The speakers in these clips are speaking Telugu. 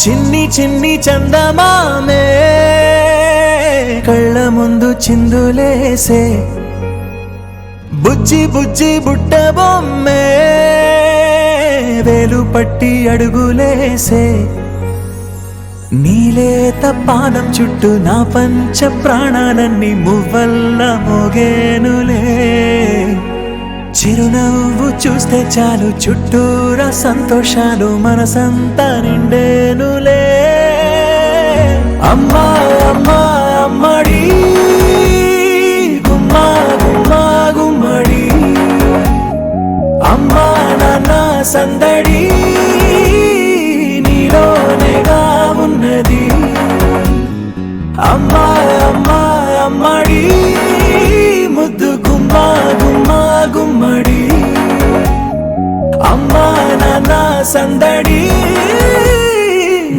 చిన్ని చిన్ని చందమామే కళ్ళ ముందు చిందులేసే బుజ్జి బుజ్జి బుట్ట బొమ్మే వేలు పట్టి అడుగులేసే నీలేత పానం చుట్టూ నా పంచ ప్రాణాలన్నీ మువ్వల్ల మోగేనులే చిరునవ్వు చూస్తే చాలు చుట్టూరా సంతోషాలు మనసంతా నిండేనులే అమ్మా అమ్మా అమ్మడి గుమ్మా గుమ్మా గుమ్మడి అమ్మా నాన్న సందడి నీలోనేగా ఉన్నది అమ్మా అమ్మా అమ్మడి ముద్దు గుమ్మా గుమ్మా గుమ్మడి అమ్మా నాన్న సందడి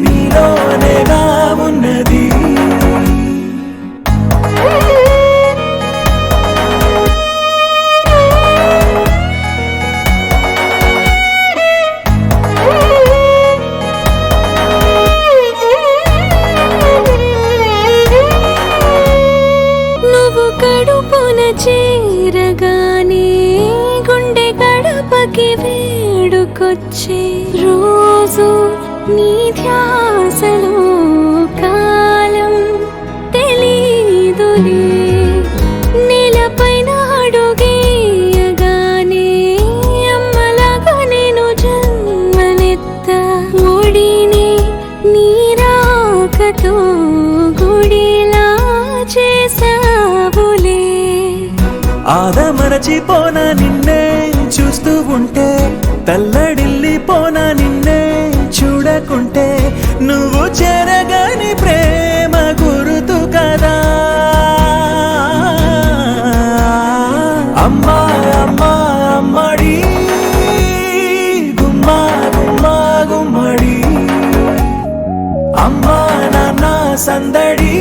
నీలోనేగా ఉన్నది చేరగానే గుండె గడపకి వేడుకొచ్చే రోజు నీ ధ్యాసలో కాలం తెలీదులే నేలపైన అడుగేయగానే అమ్మలాగా నేను జన్మనెత్త ఒడిని నీ రాకతో గుడిలా చేసావులే ఆదమరచిపోనా నిన్నే చూస్తూ ఉంటే తల్లడిల్లిపోనా నిన్నే చూడకుంటే నువ్వు చెరగని ప్రేమ గురుతు కదా అమ్మా అమ్మా అమ్మడి గుమ్మా గుమ్మా గుమ్మడి అమ్మా నాన్న సందడి